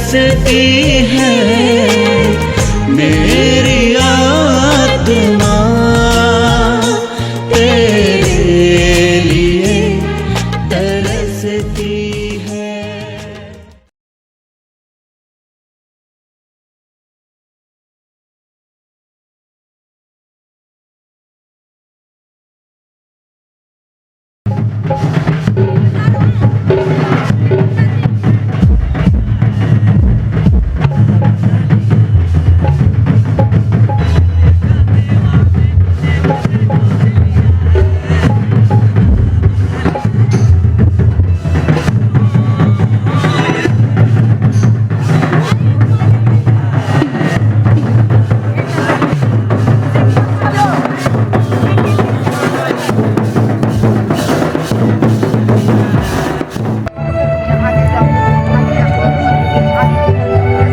तरसती है मेरी आत्मा तेरे लिए तरसती है।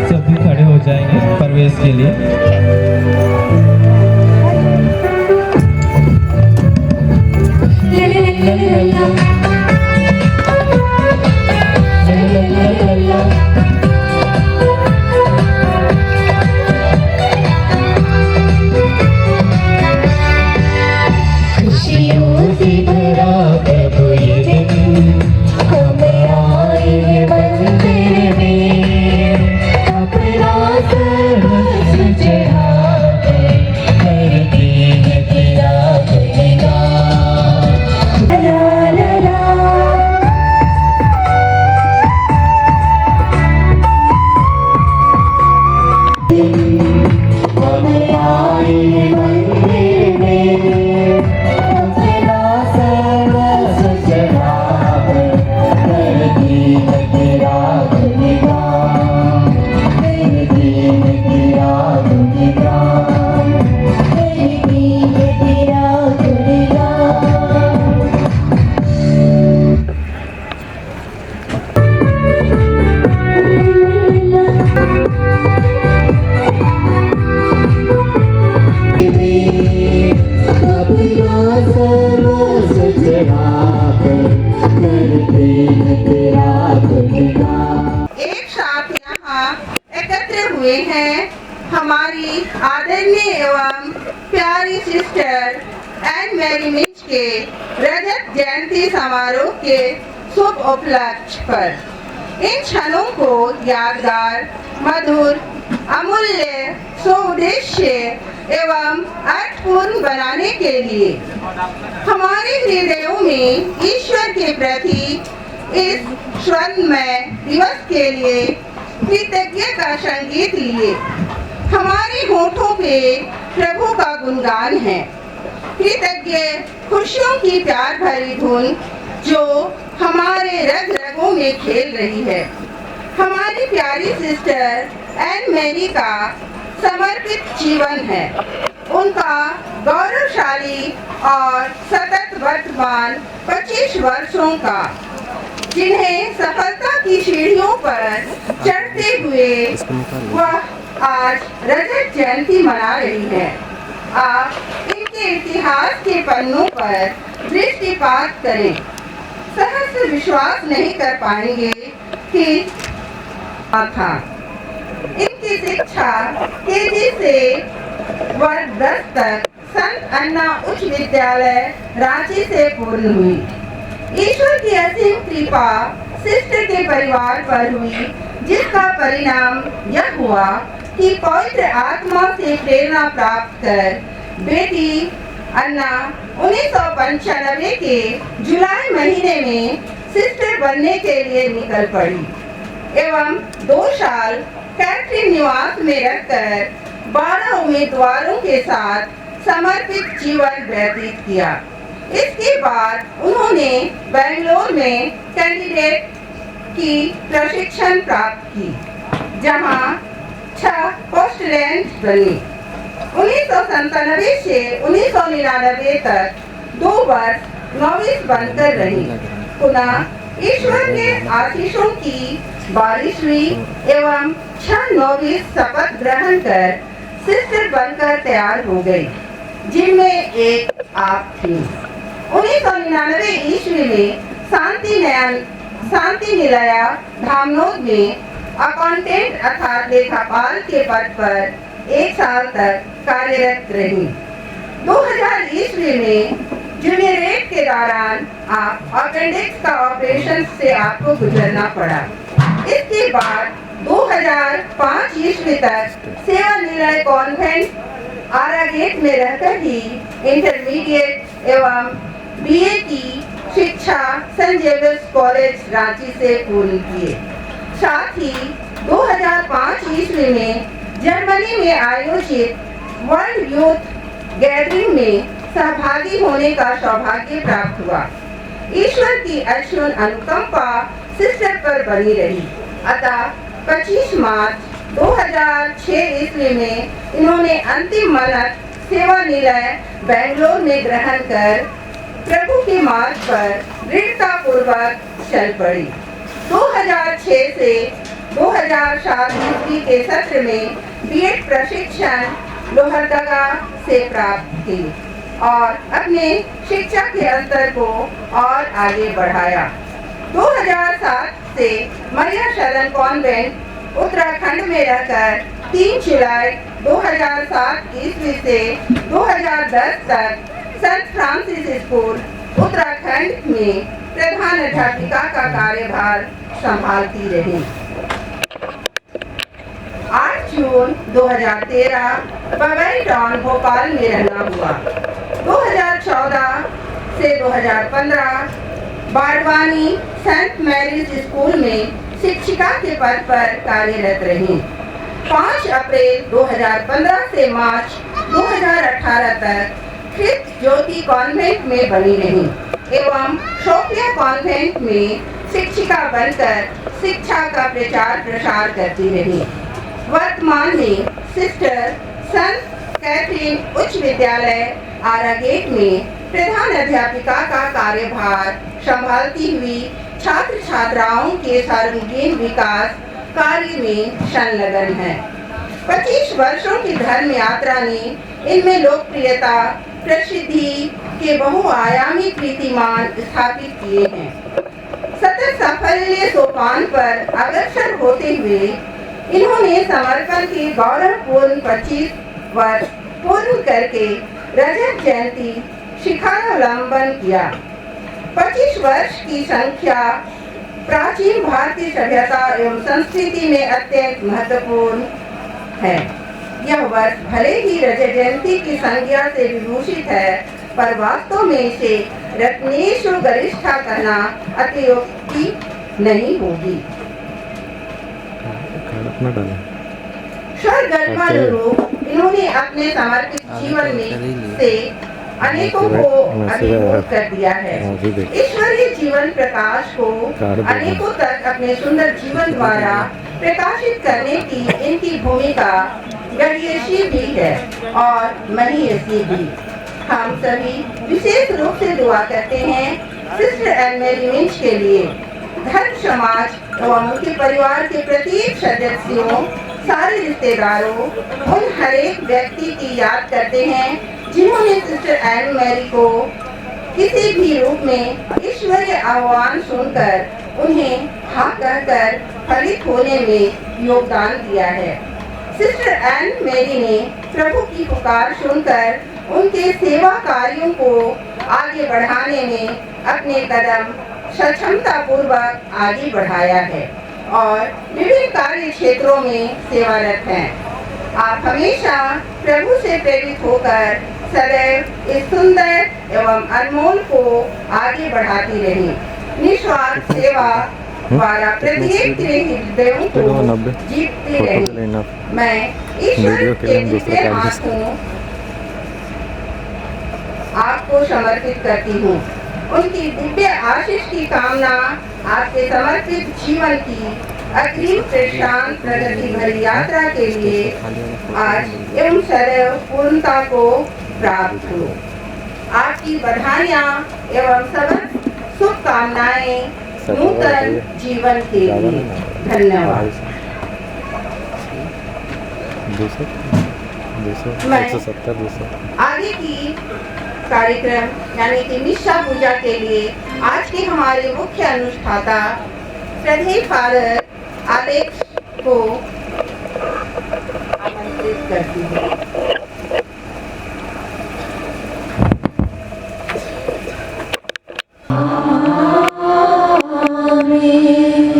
सभी खड़े हो जाएंगे प्रवेश के लिए। खुशियों से भरा प्रभु ये दिन हम आए मंदिर में, अपना सर्वस्व चढ़ाकर करते हैं तेरा गुणगान। ला ला ला हम आए मंदिर में, अपना सर्वस्व चढ़ाकर करते हैं तेरा गुणगान, करते हैं तेरा गुणगान, करते हैं तेरा गुणगान। अपना सर्वस्व चढ़ाकर करते हैं तेरा गुणगान। एक साथ यहाँ एकत्र हुए हैं हमारी आदरणीय एवं प्यारी सिस्टर एन मैरी मिंच के रजत जयंती समारोह के शुभ उपलक्ष्य पर। इन क्षणों को यादगार, मधुर, अमूल्य, स्वउद्देश्य एवं अर्थपूर्ण बनाने के लिए हमारे हृदयों में ईश्वर के प्रति इस स्वर्णमय दिवस के लिए कृतज्ञता संगीत लिए हमारे होठों पे प्रभु का गुणगान है। कृतज्ञ खुशियों की प्यार भरी धुन जो हमारे रग रगों में खेल रही है। हमारी प्यारी सिस्टर एन मैरी का समर्पित जीवन है। उनका गौरवशाली और सतत वर्तमान 25 वर्षों का, जिन्हें सफलता की सीढ़ियों पर चढ़ते हुए वह आज रजत जयंती मना रही है। आप इनके इतिहास के पन्नों पर दृष्टिपात करें, सहज विश्वास नहीं कर पाएंगे कि था। इनकी शिक्षा केजी से वर्ग 10 तक संत अन्ना उच्च विद्यालय रांची से पूर्ण हुई। ईश्वर की असीम कृपा सिस्टर के परिवार पर हुई, जिसका परिणाम यह हुआ कि पवित्र आत्मा से प्रेरणा प्राप्त कर बेटी अन्ना 1995 के जुलाई महीने में सिस्टर बनने के लिए निकल पड़ी एवं 2 साल कैथरीन निवास में रहकर 12 उम्मीदवारों के साथ समर्पित जीवन व्यतीत किया। इसके बाद उन्होंने बेंगलोर में कैंडिडेट की प्रशिक्षण प्राप्त की, जहां 6 पोस्ट रैंक बनी। 1997 से 1999 तक 2 वर्ष नौविस बनकर रही। पुनः ईश्वर के आशीषों की बारिश हुई एवं 6 नौविस शपथ ग्रहण कर सिस्टर बनकर तैयार हो गई, जिनमें एक आप थी। 1999 ईस्वी में शांति निलया धामनोद में अकाउंटेंट अर्थात लेखापाल के पद पर 1 साल तक कार्यरत रही। 2000 ईस्वी में जूनियरेट के दौरान आप अपेंडिक्स का ऑपरेशन से आपको गुजरना पड़ा। इसके बाद 2005 ईस्वी तक सेवा निलय कॉन्वेंट आरागेट में रहकर ही इंटरमीडिएट एवं बीए की शिक्षा सेंट जेवियर्स कॉलेज रांची से पूर्ण किए। साथ ही 2005 ईस्वी में जर्मनी में आयोजित वर्ल्ड यूथ गैदरिंग में सहभागी होने का सौभाग्य प्राप्त हुआ। ईश्वर की अक्षुण अनुकंपा सिस्टर पर बनी रही। अतः 25 मार्च 2006 ईस्वी में इन्होंने अंतिम मन्नत सेवा निलय बेंगलोर में ग्रहण कर प्रभु के मार्ग पर दृढ़ता पूर्वक चल पड़ी। 2006 से 2007 ईस्वी के सत्र में बीएड प्रशिक्षण लोहरदगा से प्राप्त की और अपने शिक्षा के अंतर को और आगे बढ़ाया। 2007 से मरिया शरण कॉन्वेंट उत्तराखंड में रहकर 3 जुलाई 2007 ईस्वी से 2010 तक सेंट फ्रांसिस स्कूल उत्तराखंड में प्रधान अध्यापिका का कार्यभार संभालती रही। 8 जून 2013 पवेल टाउन भोपाल में रहना हुआ। 2014 से 2015 बाड़वानी सेंट मैरीज स्कूल में शिक्षिका के पद पर कार्यरत रही। 5 अप्रैल 2015 से मार्च 2018 तक ख्रिस्त ज्योति कॉन्वेंट में बनी रही एवं सोफिया कॉन्वेंट में शिक्षिका बनकर शिक्षा का प्रचार प्रसार करती रही। वर्तमान में सिस्टर संत कैथरीन उच्च विद्यालय आरागेट में प्रधान अध्यापिका का कार्यभार संभालती हुई छात्र छात्राओं के सर्वांगीण विकास कार्य में संलग्न है। 25 वर्षों की धर्म यात्रा ने इनमें लोकप्रियता प्रसिद्धि के बहुआयामी कीर्तिमान स्थापित किए हैं। सतत साफल्य सोपान पर अग्रसर होते हुए इन्होंने समर्पण के गौरवपूर्ण 25 वर्ष पूर्ण करके रजत जयंती शिखावलंबन किया। 25 वर्ष की संख्या प्राचीन भारतीय सभ्यता एवं संस्कृति में अत्यंत महत्वपूर्ण है। यह वर्ष भले ही रजत जयंती की संज्ञा से विभूषित है, पर वास्तव में इसे रत्नेषु गरिष्ठा कहना अतियोक्ति नहीं होगी। स्वर्गल्पानुरूप इन्होंने अपने समर्पित जीवन में से अनेकों को अभिभूत कर दिया है। ईश्वरीय जीवन प्रकाश को अनेकों तक अपने सुंदर जीवन द्वारा प्रकाशित करने की इनकी भूमिका गणेशी भी है और महीयसी भी। हम सभी विशेष रूप से दुआ करते हैं सिस्टर एन मैरी मिंच के लिए। धर्म समाज एवं उनके परिवार के प्रत्येक सदस्यों, सारे रिश्तेदारों, उन हरेक व्यक्ति की याद करते हैं जिन्होंने सिस्टर एन मैरी को किसी भी रूप में ईश्वरीय आह्वान सुनकर उन्हें हाँ कहकर फलित होने में योगदान दिया है। सिस्टर एन मैरी ने प्रभु की पुकार सुनकर उनके सेवा कार्यों को आगे बढ़ाने में अपने कदम सक्षमता पूर्वक आगे बढ़ाया है और विभिन्न कार्य क्षेत्रों में सेवारत हैं। आप हमेशा प्रभु से प्रेरित होकर सदैव इस सुंदर एवं अनमोल को आगे बढ़ाती रही। निस्वार्थ सेवा द्वारा प्रत्येक के हृदयों को जीतती रही। मैं ईश्वर के दिव्य हाथों आपको समर्पित करती हूँ। उनकी दिव्य आशीष की कामना आपके समर्पित जीवन की अग्रिम प्रशांत प्रगति भरी यात्रा के लिए आज एवं सदैव पूर्णता को प्राप्त हो। आपकी बधाइयाँ एवं समस्त शुभकामनाएं नूतन जीवन के लिए। धन्यवाद। मैं आगे की कार्यक्रम यानी कि निष्ठा पूजा के लिए आज के हमारे मुख्य अनुष्ठाता श्रद्धेय फादर आलेक्स को आमंत्रित करती हूँ।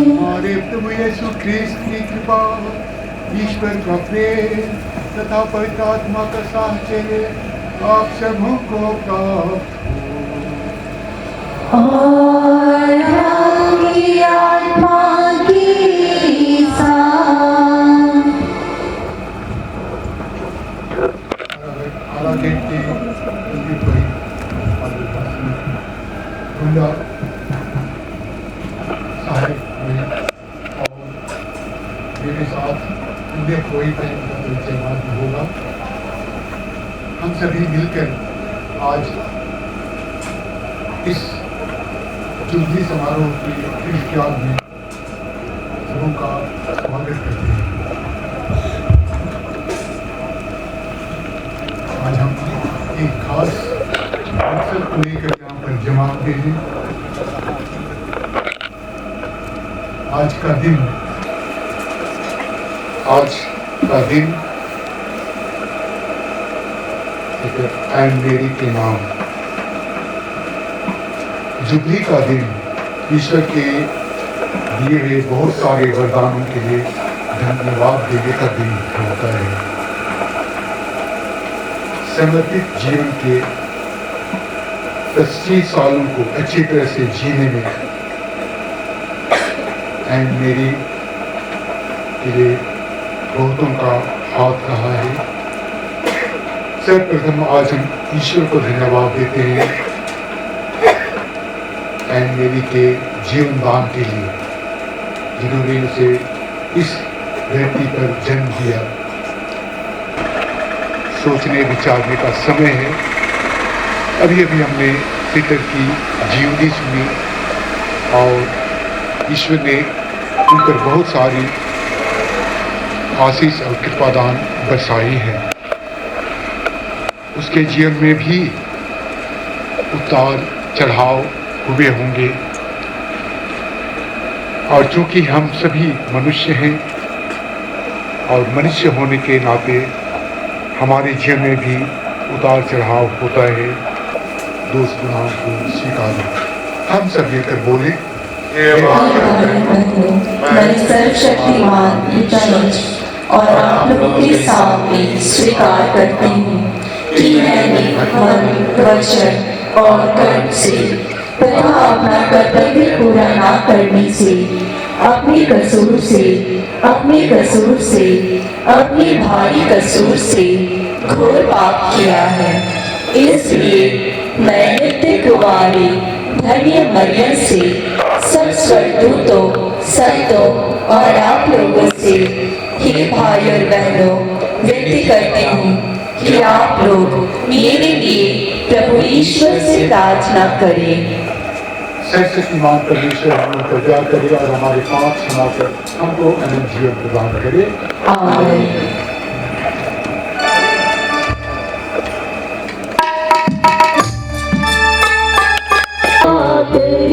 हमारे प्रभु यीशु ख्रिस्त की कृपा, ईश्वर का प्रेम तथा पवित्र आत्मा का साहचर्य आप सबों को प्राप्त और आपकी आत्मा की साथ। आला देखते कोई गुंडा साहिब और मेरे साथ मुझे कोई परिचय बात होगा। हम सभी मिलकर आज इस जुबली समारोह की इख्तियार में सबों का स्वागत करते हैं। आज हम एक खास मकसद को लेकर यहाँ पर जमा हुए हैं। आज का दिन एंड मेरी के नाम जुबली का दिन ईश्वर के दिए हुए बहुत सारे वरदानों के लिए धन्यवाद देने का दिन होता है। समर्पित जीवन के 25 सालों को अच्छी तरह से जीने में एंड मेरी के लिए बहुतों का हाथ रहा है। सर्वप्रथम आज हम ईश्वर को धन्यवाद देते हैं एंड मेरी के जीवन दान के लिए, जिन्होंने उसे इस धरती पर जन्म दिया। सोचने विचारने का समय है। अभी अभी हमने पीटर की जीवनी सुनी और ईश्वर ने उन पर बहुत सारी आशीष और कृपादान बरसाई है। उसके जीवन में भी उतार चढ़ाव हुए होंगे और चूंकि हम सभी मनुष्य हैं और मनुष्य होने के नाते हमारे जीवन में भी उतार चढ़ाव होता है। दोस्त गुनाहों को स्वीकार हम सब मिलकर बोले, मैं सर्वशक्तिमान पिता और आप लोगों के सामने स्वीकार करती हूँ कि मैंने मन, वचन और कर्म से तथा अपना कर्तव्य पूरा न करने से अपने कसूर से अपने भारी कसूर से घोर पाप किया है। इसलिए मैं नित्य कुमारी धन्य मरियम से सब स्वर्गदूतों, संतों और आप लोगों से हे भाई और बहनों विनती करती हूँ कि आप लोग मेरे लिए प्रभु ईश्वर से प्रार्थना करें। सर्वशक्तिमान परमेश्वर हम पर दया करे और हमारे पाप क्षमाकर हमको अनंत जीवन प्रदान करे। आमीन। हमारे पापी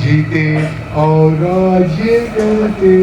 जीते और राज्य करते।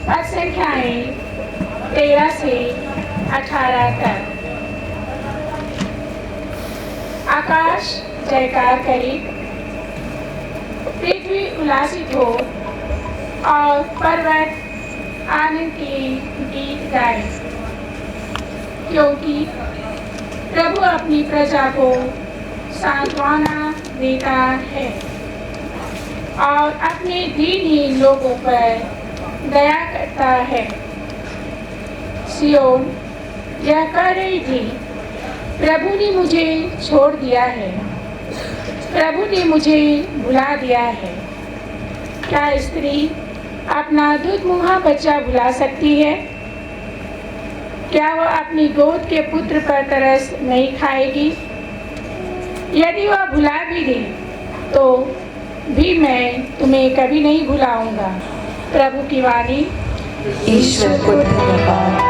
पद संख्याएं 13 से 18 तक। आकाश जयकार करे, पृथ्वी उल्लासित हो और पर्वत आनंद के गीत गाए, क्योंकि प्रभु अपनी प्रजा को सांत्वना देता है और अपने दीनहीन लोगों पर दया करता है। सियोन यह कह रही थी, प्रभु ने मुझे छोड़ दिया है, प्रभु ने मुझे भुला दिया है। क्या स्त्री अपना दूधमुहा बच्चा भुला सकती है? क्या वह अपनी गोद के पुत्र पर तरस नहीं खाएगी? यदि वह भुला भी दे तो भी मैं तुम्हें कभी नहीं भुलाऊंगा। प्रभु की वाणी। ईश्वर को धन्यवाद।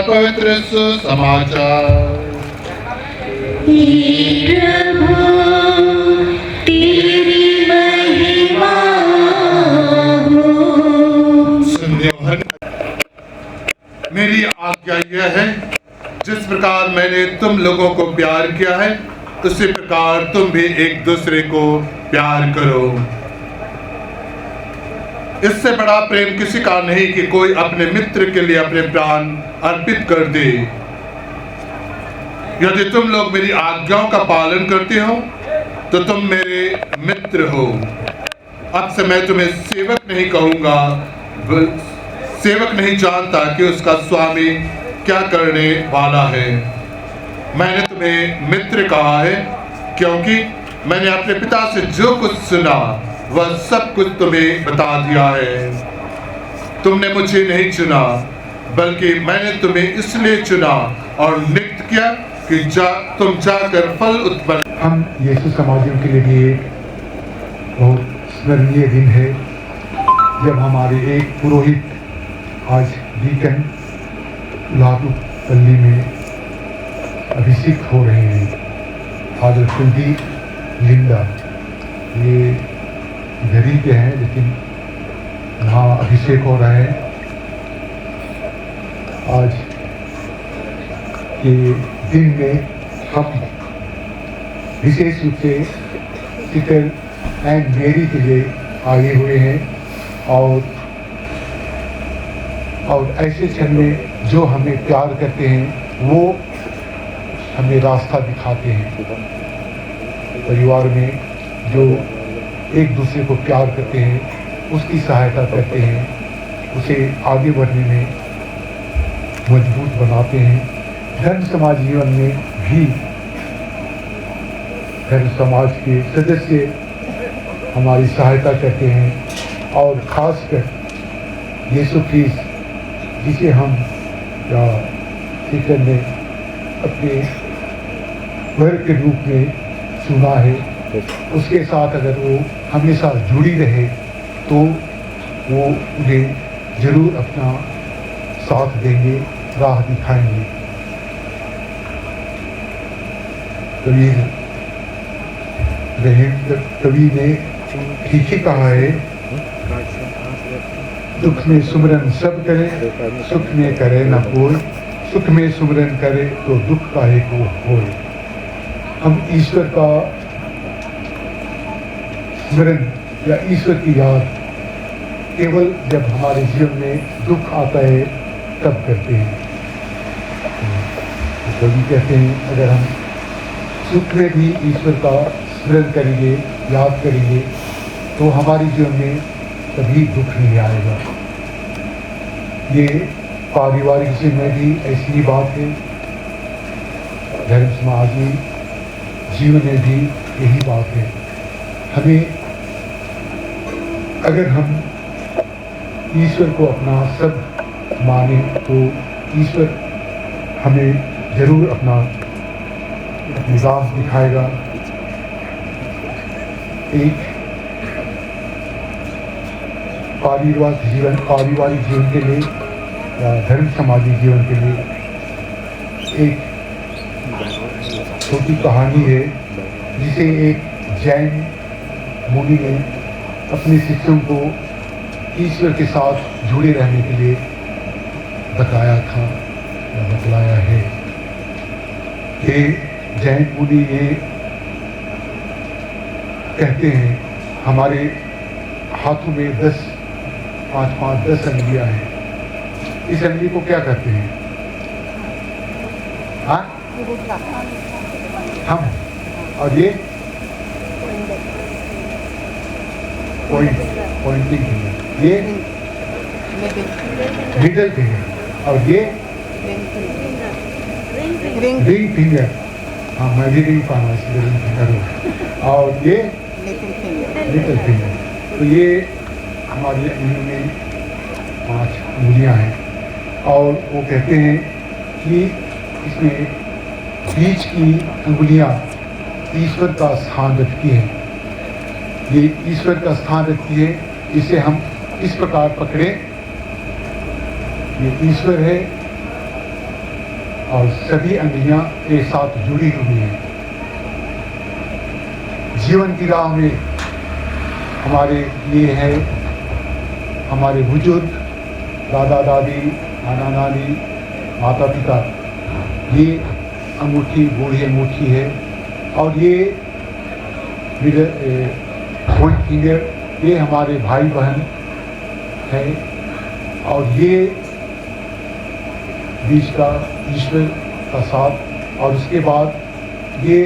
पवित्र सुसमाचार। मेरी आज्ञा यह है, जिस प्रकार मैंने तुम लोगों को प्यार किया है उसी प्रकार तुम भी एक दूसरे को प्यार करो। इससे बड़ा प्रेम किसी का नहीं कि कोई अपने मित्र के लिए अपने प्राण अर्पित कर दे। यदि तुम लोग मेरी आज्ञाओं का पालन करते हो तो तुम मेरे मित्र हो। अब से मैं तुम्हें सेवक नहीं कहूँगा, सेवक नहीं जानता कि उसका स्वामी क्या करने वाला है। मैंने तुम्हें मित्र कहा है क्योंकि मैंने अपने पिता से जो कुछ सुना वह सब कुछ तुम्हें बता दिया है। तुमने मुझे नहीं चुना, बल्कि मैंने तुम्हें इसलिए चुना और नियुक्त किया कि तुम जाकर फल उत्पन्न। हम यीशु समाजियों के लिए भी एक बहुत स्मरणीय दिन है जब हमारे एक पुरोहित आज डीकन लातूपल्ली में अभिषेक हो रहे हैं। फादर कुलदीप लिंडा, ये इधर ही के हैं लेकिन यहाँ अभिषेक हो रहा है। आज के दिन में हम विशेष रूप से सिस्टर एंड मेरी के लिए आए हुए हैं और ऐसे क्षण में जो हमें प्यार करते हैं वो हमें रास्ता दिखाते हैं। परिवार में जो एक दूसरे को प्यार करते हैं, उसकी सहायता करते हैं, उसे आगे बढ़ने में मजबूत बनाते हैं। धर्म समाज जीवन में भी धर्म समाज के सदस्य हमारी सहायता करते हैं और खासकर यीशु ख्रीस्त जिसे हम या सिस्टर ने अपने घर के रूप में चुना है, उसके साथ अगर वो हमेशा जुड़ी रहे तो वो उन्हें जरूर अपना साथ देंगे, राह दिखाएंगे। कवि ने ठीक ही कहा है, दुख में सुमरन सब करे, सुख में करे न कोई, सुख में सुमरन करे तो दुख काहे को होए। हम ईश्वर का स्मरण या ईश्वर की याद केवल जब हमारे जीवन में दुख आता है तब करते हैं। तो कभी कहते हैं अगर हम सुख में भी ईश्वर का स्मरण करेंगे, याद करेंगे तो हमारे जीवन में कभी दुख नहीं आएगा। ये पारिवारिक जीवन में भी ऐसी ही बात है, धर्म समाजी जीवन में भी यही बात है। हमें अगर हम ईश्वर को अपना सब माने तो ईश्वर हमें जरूर अपना राह दिखाएगा। एक पारिवारिक जीवन के लिए या धर्म समाजी जीवन के लिए एक छोटी कहानी है जिसे एक जैन मुनि ने अपने शिष्यों को ईश्वर के साथ जुड़े रहने के लिए बताया था या बतलाया है। ये जैन मुनि ये कहते हैं हमारे हाथों में 10 अंगुलियां हैं। इस अंगुली को क्या कहते हैं? हाँ, हम, और ये पॉइंटिंग फिंगर, ये मिडल फिंगर, और ये रिंग फिंगर। हाँ, मैं भी रिंग पाना इसलिए रिंग फिंगर हूँ। और ये लिटिल फिंगर। तो ये हमारी अंगुलियों में 5 अंगुलियाँ हैं और वो कहते हैं कि इसमें बीच की अंगुलियां ईश्वर का स्थान रखती हैं। ये ईश्वर का स्थान रखती है, इसे हम इस प्रकार पकड़े, ये ईश्वर है और सभी अंगुलियां एक साथ जुड़ी हुई हैं। जीवन की राह में हमारे ये है, हमारे बुजुर्ग, दादा दादी, नाना नानी, माता पिता, ये अंगूठी बूढ़ी अंगूठी है और ये पॉइंट फिंगर ये हमारे भाई बहन है और ये बीच का ईश्वर का साथ, और उसके बाद ये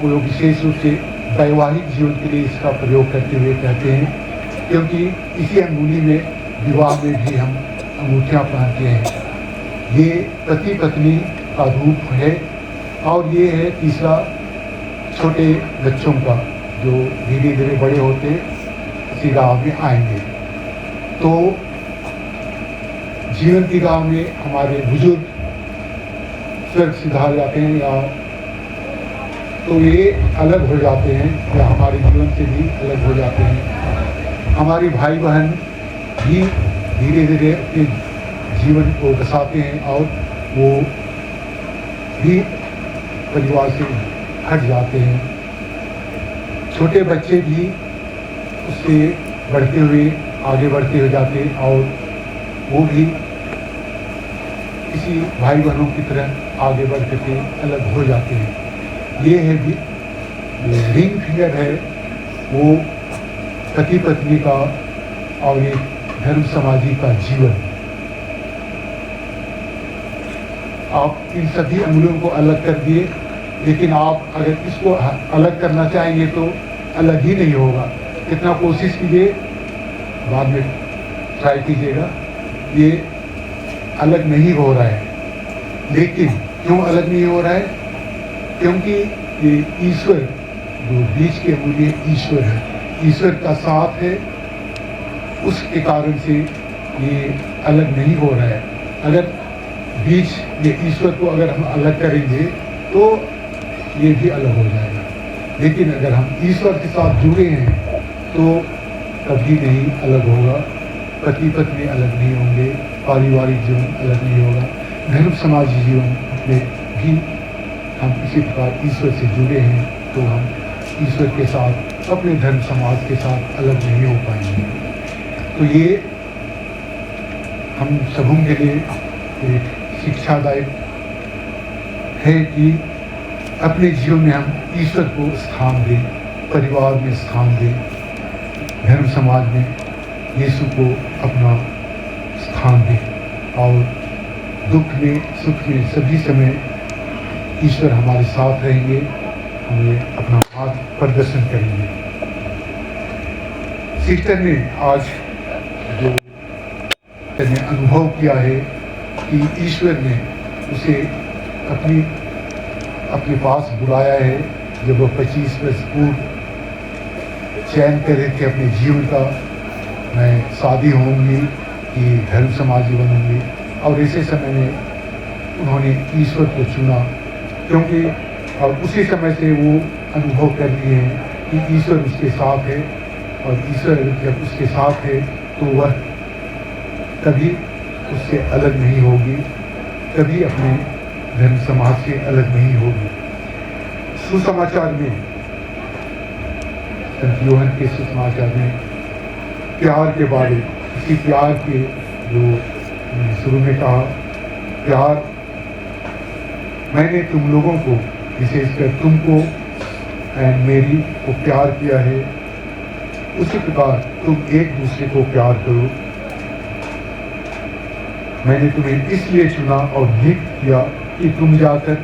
वो विशेष रूप से वैवाहिक जीवन के लिए इसका प्रयोग करते हुए कहते हैं, क्योंकि इसी अंगुली में विवाह में भी हम अंगूठियाँ पहनते हैं। ये पति पत्नी का रूप है। और ये है तीसरा, छोटे बच्चों का जो धीरे धीरे बड़े होते इसी राह में आएंगे। तो जीवन की राह में हमारे बुजुर्ग स्वर्ग सिधार जाते हैं या तो ये अलग हो जाते हैं या हमारे जीवन से भी अलग हो जाते हैं। हमारे भाई बहन भी धीरे धीरे अपने जीवन को बसाते हैं और वो भी परिवार से हट जाते हैं। छोटे बच्चे भी उससे बढ़ते हुए आगे बढ़ते हुए जाते हैं और वो भी किसी भाई बहनों की तरह आगे बढ़ करके अलग हो जाते हैं। ये है भी रिंग फिंगर है, वो पति पत्नी का और एक धर्म समाजी का जीवन। आप इन सभी अंगुलियों को अलग कर दिए, लेकिन आप अगर इसको अलग करना चाहेंगे तो अलग ही नहीं होगा। कितना कोशिश कीजिए, बाद में ट्राई कीजिएगा, ये अलग नहीं हो रहा है। लेकिन क्यों अलग नहीं हो रहा है? क्योंकि ये ईश्वर, जो बीच के अंगुली ईश्वर है, ईश्वर का साथ है, उसके कारण से ये अलग नहीं हो रहा है। अगर बीच ये ईश्वर को अगर हम अलग करेंगे तो ये भी अलग हो जाएगा। लेकिन अगर हम ईश्वर के साथ जुड़े हैं तो कभी नहीं अलग होगा। पति पत्नी अलग नहीं होंगे, पारिवारिक जीवन अलग नहीं होगा, धर्म समाजी जीवन में भी हम इसी प्रकार ईश्वर से जुड़े हैं तो हम ईश्वर के साथ, अपने धर्म समाज के साथ अलग नहीं हो पाएंगे। तो ये हम सबों के लिए एक शिक्षादायक है कि अपने जीवन में हम ईश्वर को स्थान दें, परिवार में स्थान दें, धर्म समाज में यीशु को अपना स्थान दें और दुख में सुख में सभी समय ईश्वर हमारे साथ रहेंगे, हमें अपना मार्ग प्रदर्शन करेंगे। सिस्टर ने आज जो अनुभव किया है कि ईश्वर ने उसे अपने पास बुलाया है, जब वो 25 वर्ष पूर्व चयन कर रहे थे अपने जीवन का, मैं शादी होंगी कि धर्म समाजी बनूंगी, और ऐसे समय में उन्होंने ईश्वर को चुना, क्योंकि और उसी समय से वो अनुभव कर रही हैं कि ईश्वर उसके साथ है, और ईश्वर जब उसके साथ है तो वह कभी उससे अलग नहीं होगी, कभी अपने धर्म समाज से अलग नहीं होगी। सुसमाचार में, संत यूहन्ना के सुसमाचार में प्यार के बारे, इसी प्यार के जो शुरू में कहा, प्यार मैंने तुम लोगों को, विशेषकर तुमको एंड मेरी को प्यार किया है, उसी प्रकार तुम एक दूसरे को प्यार करो। मैंने तुम्हें इसलिए चुना और नियुक्त किया कि तुम जाकर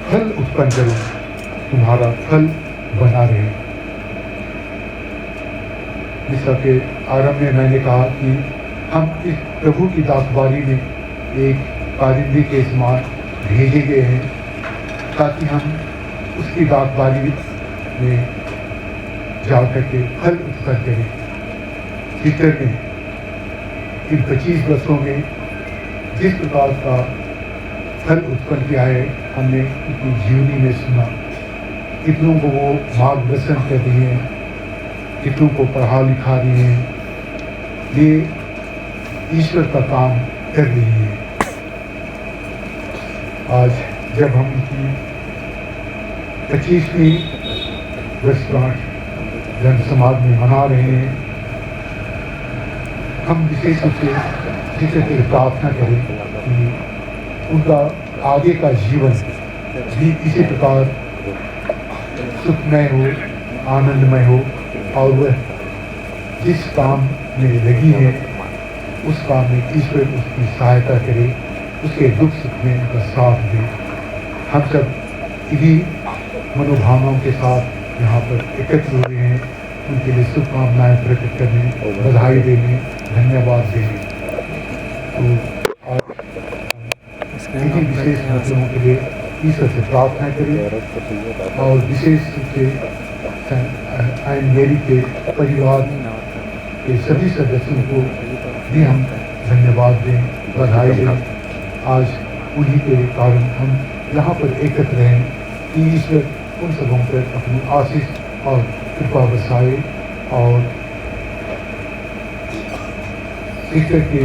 फल उत्पन्न करो, तुम्हारा फल बना रहे। जैसा कि आरंभ में मैंने कहा कि हम इस प्रभु की दासवारी में एक कारिंदी के समान भेजे गए हैं, ताकि हम उसकी दासवारी में जा करके फल उत्पन्न करें। सिस्टर ने इन 25 वर्षों में जिस प्रकार का फल उत्पन्न किया है, हमने अपनी जीवनी में सुना। कितनों को वो मार्गदर्शन कर रही हैं, कितनों को पढ़ा लिखा रही हैं, ये ईश्वर का काम कर रही है। आज जब हम इनकी 25वीं वर्षगांठ जन समाज में मना रहे हैं, हम विशेष रूप से प्रार्थना करें कि उनका आगे का जीवन भी इसी प्रकार सुखमय हो, आनंदमय हो, और वह जिस काम में लगी है उस काम में ईश्वर उसकी सहायता करे, उसके दुख सुख में उसका साथ दे। हम सब इन्हीं मनोभावनाओं के साथ यहाँ पर एकत्र हुए हैं उनके लिए शुभकामनाएं प्रकट करने, बधाई देने, धन्यवाद देने। तो आज इन्हीं विशेष मुद्दों के लिए ईश्वर से प्रार्थना करें और विशेष रूप से एन मेरी के परिवार के सभी सदस्यों को भी हम धन्यवाद दें, बधाई दें। आज उन्हीं के कारण हम यहाँ पर एकत्र हैं कि ईश्वर उन सबों पर अपनी आशीष और कृपा बरसाए और ईश्वर के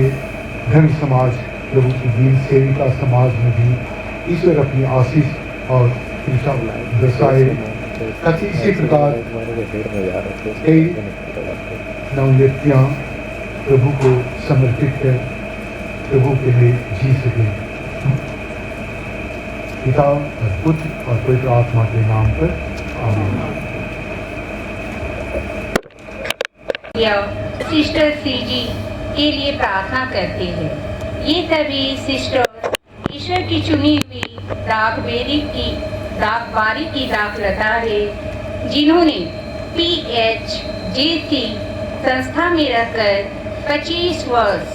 धर्म समाज, प्रभु की दीन सेविका समाज में भी ईश्वर अपनी आशीष और कृपा बरसाए। ताकि इसी प्रकार कई नवनित्यां प्रभु को समर्पित कर प्रभु के लिए जी सके। पिता और पुत्र और पवित्र आत्मा के नाम पर आमीन। सिस्टर सीजी के लिए प्रार्थना करते हैं। ये सभी सिस्टर ईश्वर की चुनी हुई दागबारी की दाखलता है, जिन्होंने PHJC संस्था में रहकर 25 वर्ष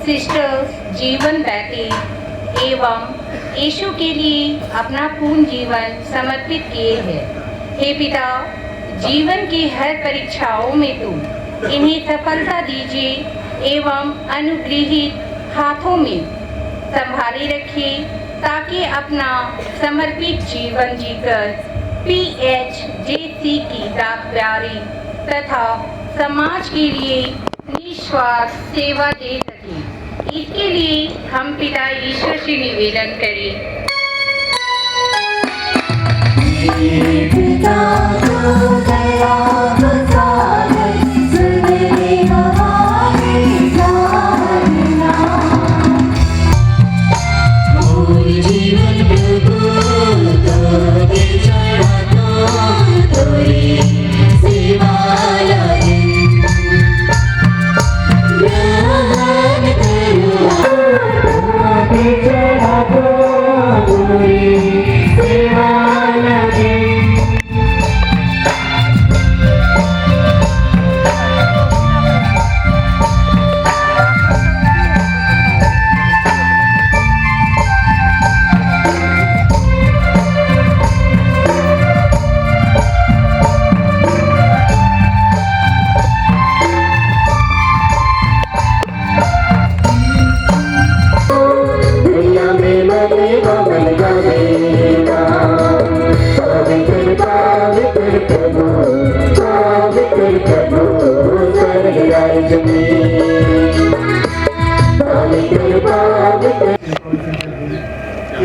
सिस्टर्स जीवन व्यतीत एवं यीशु के लिए अपना पूर्ण जीवन समर्पित किए हैं। हे पिता, जीवन की हर परीक्षाओं में तुम इन्हें सफलता दीजिए एवं अनुग्रहित हाथों में संभाले रखिए, ताकि अपना समर्पित जीवन जीकर PHJC की दागबारी तथा समाज के लिए निस्वार्थ सेवा दे सके। इसके लिए हम पिता ईश्वर से निवेदन करें।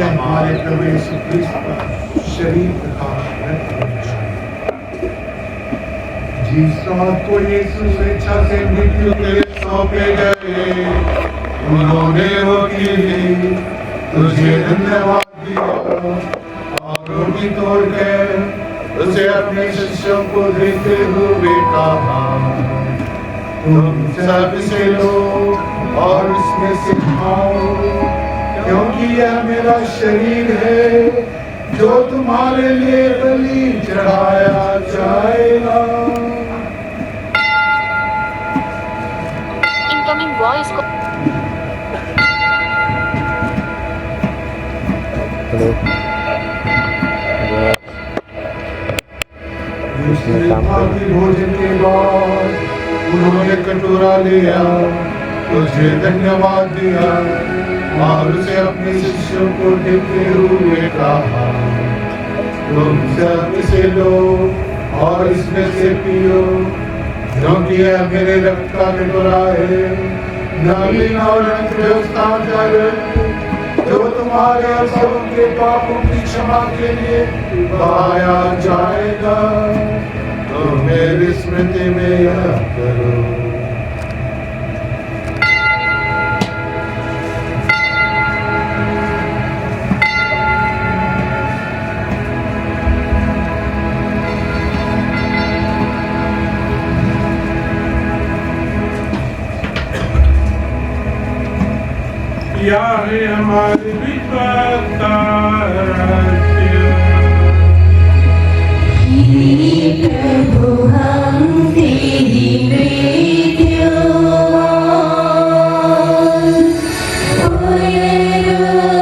हमारे प्रभु यीशु क्रिस्त का शरीर तथा जिस रात को यीशु स्वेच्छा से मृत्यु के लिए सौंपे गए, उन्होंने वो की तुझे धन्यवाद दिया और रोटी तोड़कर उसे अपने शिष्यों को देते हुए कहा, तुम सब से लो और उसमें से खाओ, क्योंकि यह मेरा शरीर है जो तुम्हारे लिए बलि चढ़ाया जाएगा। इनकमिंग वॉइस को भोजन के बाद उन्होंने कटोरा लिया, तुझे धन्यवाद दिया और उसे अपने शिष्यों को देते हुए कहा, तुम सब इसे लो और इसमें से पियो, क्योंकि यह मेरे रक्त का कटोरा है, नवीन और व्यवस्था जो तुम्हारे और सबों के पापों की क्षमा के लिए बहाया जाएगा। तो मेरी स्मृति में यह करो। या है हमारे विश्वास का रहस्य। प्रभु हम तेरी बेटियों पुनरुत्थान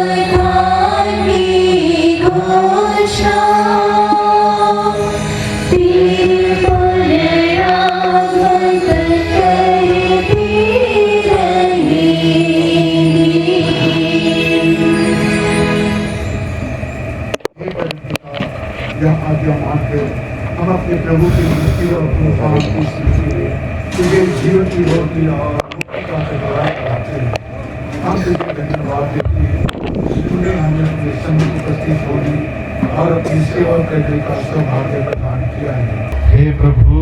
की घोषणा तेरे पुनरागमन करती रहेंगी। यह आज्ञा मानकर हम अपने प्रभु की मुक्ति और पुनरुत्थान की स्मृति में तुझे जीवन की रोटी और मुक्ति का धन्यवाद कराते हैं। हम तुझे धन्यवाद देते हैं कि तूने हमें अपने संग उपस्थित होने और अपनी सेवा करने का सौभाग्य प्रदान किया है। हे प्रभु,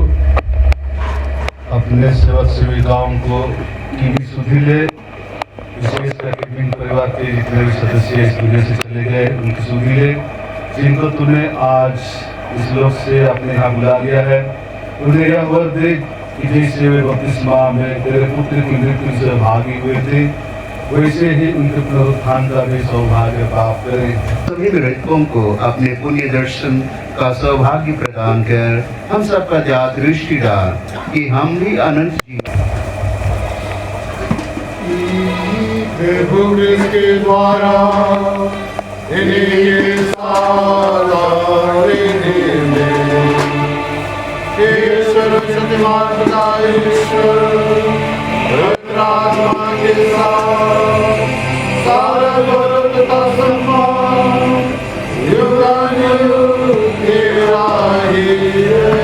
अपने सेवक सेविकाओं को की भी सुधि ले, विशेष करके बिन परिवार के जितने भी सदस्य इस दुनिया से चले गए उनकी सुधि ले, जिनको तूने आज इस लोक से अपने यहाँ बुला लिया है। उन्हें यह वर दे कि जैसे वे बपतिस्मा में तेरे पुत्र की मृत्यु से भागी हुए थे, वैसे ही उनके पुनरुत्थान का भी सौभाग्य प्राप्त करें। सभी मृतकों को अपने पुण्य दर्शन का सौभाग्य प्रदान कर हम सबका जात दृष्टि डाल कि हम भी अनंत जीवन प्रभु क्रिस्त के द्वारा इन्हें ये सारा ईश्वर शक्तिमान पिता ईश्वर आत्मा के साथ सारा गौरव तथा सम्मान युगानुयुग तेरा ही है।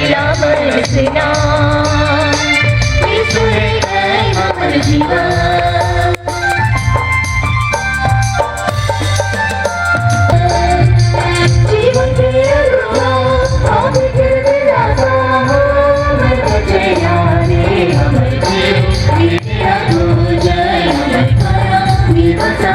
तेरा बरसना यीशु है अमर जीवन जीवन के अरुआ हम तेरे राजा मैं तुझे यारे अमर जीवन तेरा तुझे अमर करा निवासा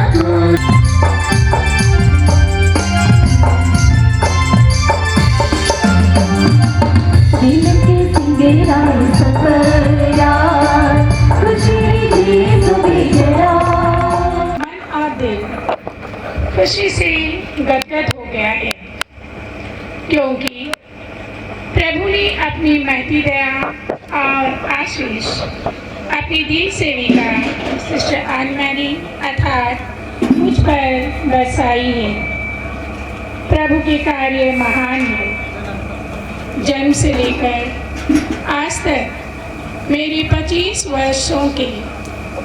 खुशी से गदगद हो गया है क्योंकि प्रभु ने अपनी महती दया और आशीष अपनी दीन सेविका सिस्टर आन मैरी अर्थात मुझ पर बरसाई है। प्रभु के कार्य महान है। जन्म से लेकर आज तक मेरे 25 वर्षों के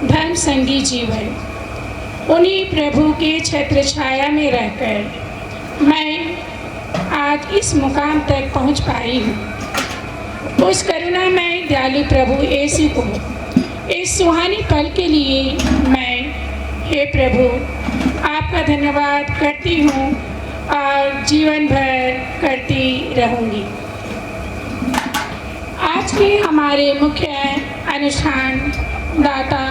धर्म संगी जीवन उन्हीं प्रभु के छत्र छाया में रहकर मैं आज इस मुकाम तक पहुंच पाई हूँ। उस करुणामय दयालु प्रभु यीशु को इस सुहानी पल के लिए मैं हे प्रभु आपका धन्यवाद करती हूँ और जीवन भर करती रहूँगी। आज के हमारे मुख्य अनुष्ठान दाता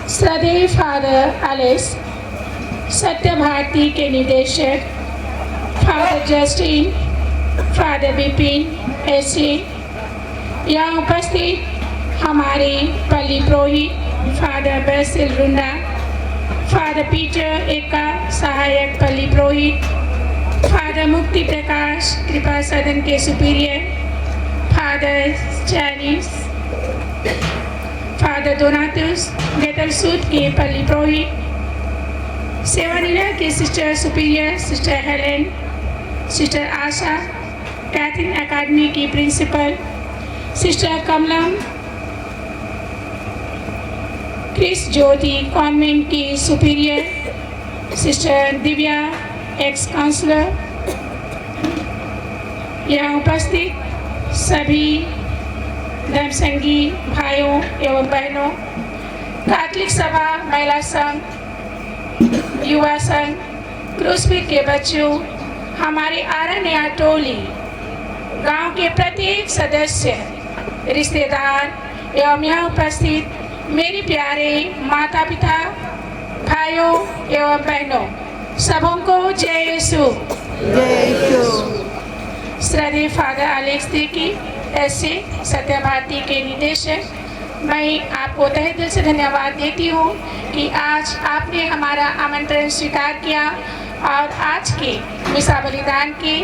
श्रद्धेय फादर एलेक्स सत्य भारती के निदेशक फादर जस्टिन, फादर विपिन ऐसे यहाँ उपस्थित हमारे पल्ली पुरोहित फादर बेसिल रुंडा, फादर पीटर एका सहायक पल्ली पुरोहित, फादर मुक्ति प्रकाश कृपा सदन के सुपीरियर, फादर चाइनीस, फादर डोनाटस गेटल सूट के पल्ली पुरोहित, सेवानिला के sister superior sister Helen, sister Asha, Catherine academy की principal, sister Kamalam, Christ Jyoti convent की superior, sister Divya ex counsellor, यहाँ उपस्थित सभी धर्मसंगी भाइयों एवं बहनों, कैथलिक सभा महिला संघ, युवा संघ, क्रूसफिट के बच्चों, हमारे आरण्या टोली, गांव के प्रत्येक सदस्य, रिश्तेदार एवं यहाँ उपस्थित मेरे प्यारे माता पिता, भाइयों एवं बहनों, सबों को जय यीशु। श्रद्धेय फादर एलेक्स की ऐसे सत्य भारती के निदेशक, मैं आपको तहे दिल से धन्यवाद देती हूँ कि आज आपने हमारा आमंत्रण स्वीकार किया और आज के मिसा बलिदान के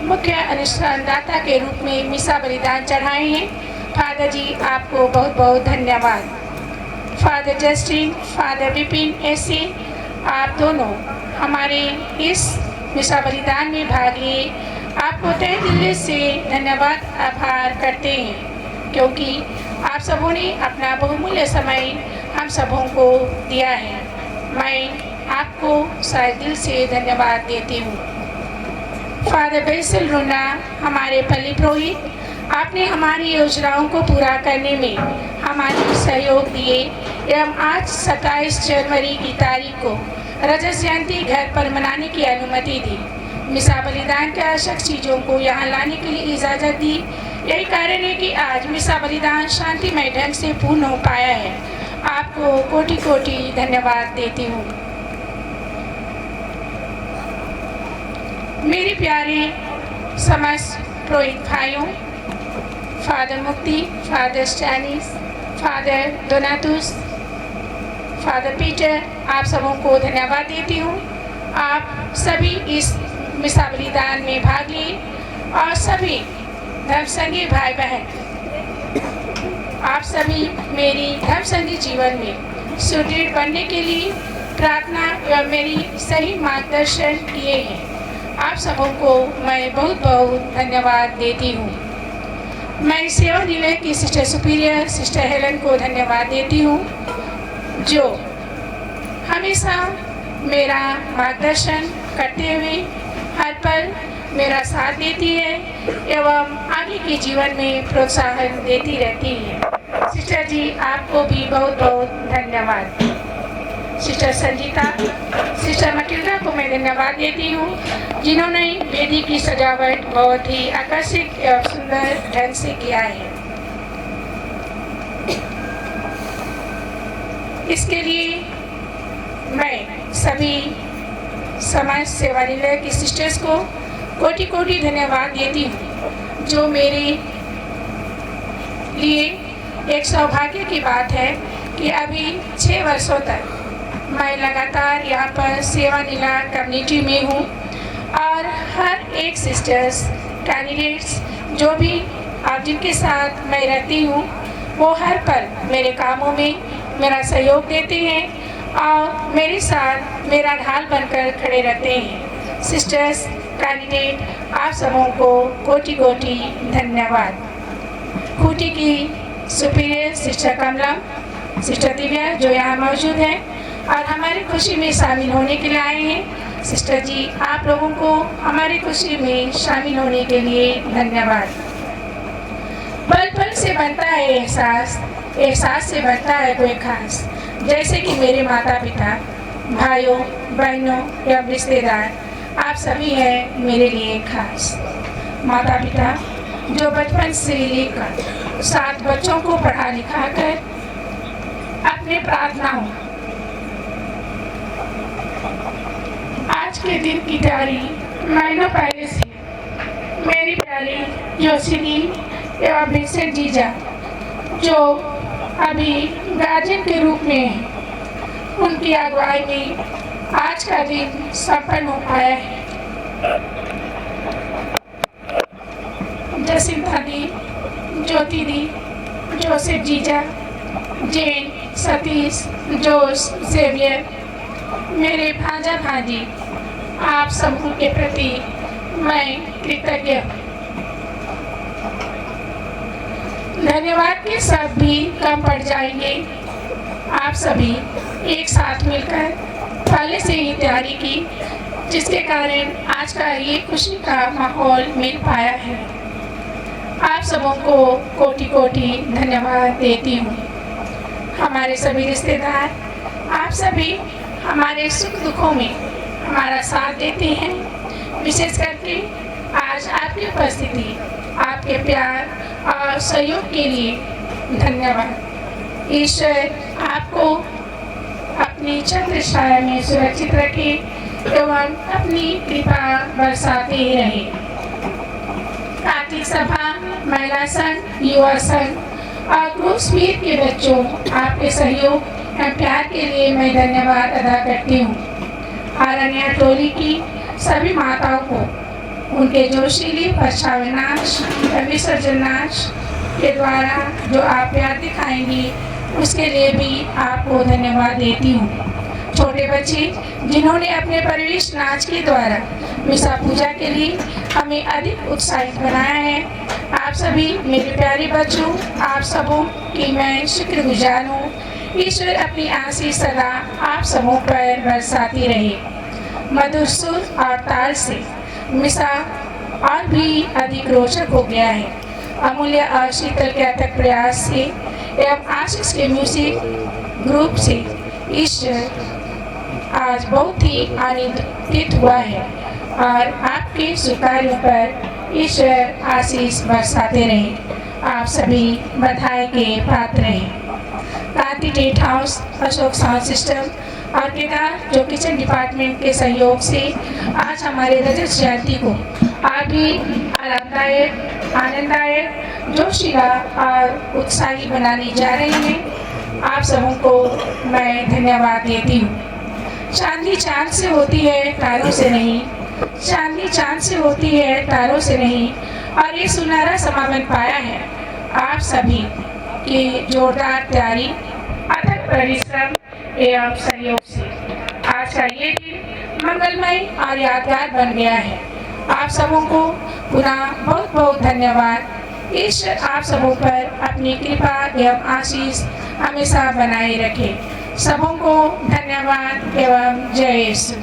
मुख्य अनुष्ठानदाता के रूप में मिसा बलिदान चढ़ाए हैं। फादर जी आपको बहुत बहुत धन्यवाद। फादर जस्टिन, फादर विपिन ऐसे आप दोनों हमारे इस मिसा बलिदान में भाग लिए, आपको तहे दिल से धन्यवाद आभार करते हैं क्योंकि आप सबों ने अपना बहुमूल्य समय हम सबों को दिया है। मैं आपको सारे दिल से धन्यवाद देती हूँ। फादर बेसिल रुंडा हमारे पल्ली पुरोहित, आपने हमारी योजनाओं को पूरा करने में हमारे सहयोग दिए एवं आज 27 जनवरी की तारीख को रजत जयंती घर पर मनाने की अनुमति दी। मिसा बलिदान के आवश्यक चीज़ों को यहाँ लाने के लिए इजाज़त दी। यही कारण है कि आज मिसा बलिदान शांतिमय ढंग से पूर्ण हो पाया है। आपको कोटि कोटि धन्यवाद देती हूँ। मेरे प्यारे समस्त पुरोहित भाइयों, फादर मुक्ति, फादर स्टैनिस, फादर डोनाटस, फादर पीटर, आप सबों को धन्यवाद देती हूँ। आप सभी इस मिसा बलिदान में भाग लिए और सभी धर्मसंगी भाई बहन, आप सभी मेरी धर्मसंगी जीवन में सुदृढ़ बनने के लिए प्रार्थना एवं मेरी सही मार्गदर्शन किए हैं। आप सबों को मैं बहुत बहुत धन्यवाद देती हूँ। मैं सेवा निलय की सिस्टर सुपीरियर सिस्टर हेलन को धन्यवाद देती हूँ जो हमेशा मेरा मार्गदर्शन करते हुए हर पल मेरा साथ देती है एवं आगे के जीवन में प्रोत्साहन देती रहती है। सिस्टर जी, आपको भी बहुत बहुत धन्यवाद। सिस्टर संजीता, सिस्टर मटिल्डा को मैं धन्यवाद देती हूँ जिन्होंने वेदी की सजावट बहुत ही आकर्षक एवं सुंदर ढंग से किया है। इसके लिए मैं सभी समाज सेवा निलय की सिस्टर्स को कोटि कोटि धन्यवाद देती हूँ, जो मेरे लिए एक सौभाग्य की बात है कि अभी 6 वर्षों तक मैं लगातार यहाँ पर सेवा निलय कम्युनिटी में हूँ और हर एक सिस्टर्स कैंडिडेट्स जो भी और जिनके साथ मैं रहती हूँ वो हर पल मेरे कामों में मेरा सहयोग देते हैं और मेरे साथ मेरा ढाल बनकर खड़े रहते हैं। सिस्टर्स कैंडिडेट, आप सबों को कोटि कोटि धन्यवाद। खूंटी की superior sister Kamalam, sister Divya जो यहाँ मौजूद हैं और हमारी खुशी में शामिल होने के लिए आए हैं। सिस्टर जी, आप लोगों को हमारी खुशी में शामिल होने के लिए धन्यवाद। पल पल से बनता है एहसास, एहसास से बनता है कोई खास। जैसे कि मेरे माता पिता, भाइयों बहनों एवं रिश्तेदार, आप सभी हैं मेरे लिए खास। माता पिता जो बचपन से लेकर 7 बच्चों को पढ़ा लिखा कर अपने प्रार्थनाओं आज के दिन की तैयारी महीनों पहले से मेरी प्यारी योशिनी एवं विंसेंट जीजा जो अभी गार्जियन के रूप में हैं, उनकी अगुवाई में आज का दिन सफल हो पाया है। जसिंता दी, ज्योति दी, जोसेफ जीजा, जैन, सतीश, जोश, जेवियर, मेरे भांजा भांजी, आप सबों के प्रति मैं कृतज्ञ हूँ। धन्यवाद के शब्द भी कम पड़ जाएंगे। आप सभी एक साथ मिलकर पहले से ही तैयारी की, जिसके कारण आज का ये खुशी का माहौल मिल पाया है। आप सबों को कोटि कोटि धन्यवाद देती हूँ। हमारे सभी रिश्तेदार, आप सभी हमारे सुख दुखों में हमारा साथ देते हैं। विशेष करके आज आपकी उपस्थिति, आपके प्यार और सहयोग के लिए धन्यवाद। ईश्वर आपको अपनी छत्र छाया में सुरक्षित रखे एवं अपनी कृपा बरसाते ही रहे। कार्तिक सभा, महिला संघ, युवा संघ और ग्रुप के बच्चों, आपके सहयोग और प्यार के लिए मैं धन्यवाद अदा करती हूँ। आरण्या टोली की सभी माताओं को उनके जोशीली परछावे नाच, विसर्जन नाच के द्वारा जो आप प्यार दिखाएंगी, उसके लिए भी आपको धन्यवाद देती हूँ। छोटे बच्चे जिन्होंने अपने प्रवेश नाच के द्वारा मिसा पूजा के लिए हमें अधिक उत्साहित बनाया है, आप सभी मेरे प्यारे बच्चों, आप सबों की मैं शुक्रगुजार हूँ। ईश्वर अपनी आशीष सदा आप सबों पर बरसाती रहे। मधुर सुर और ताल से मिसा और भी अधिक रोचक हो गया है। अमूल्य और शीतल के अथक प्रयास से एवं आशीष के म्यूजिक ग्रुप से ईश्वर आज बहुत ही आनंदित हुआ है और आपके सुकार्यों पर ईश्वर आशीष बरसाते रहे। आप सभी बधाई के पात्र हैं। कांति टेट हाउस, अशोक साउंड सिस्टम और केदार जो किचन डिपार्टमेंट के सहयोग से आज हमारे रजत जयंती को आप भी आरामदायक, आनंददायक, जोशीला और उत्साही बनाने जा रहे हैं। आप सबों को मैं धन्यवाद देती हूँ। चांदी चांद से होती है, तारों से नहीं। चांदी चांद से होती है, तारों से नहीं। और ये सुनहरा समा बन पाया है आप सभी की जोरदार तैयारी, अथक परिश्रम एवं सहयोग से आज का ये दिन मंगलमय और यादगार बन गया है। आप सबों को पुनः बहुत बहुत धन्यवाद। ईश्वर आप सबों पर अपनी कृपा एवं आशीष हमेशा बनाए रखे। सबों को धन्यवाद एवं जय यीशु।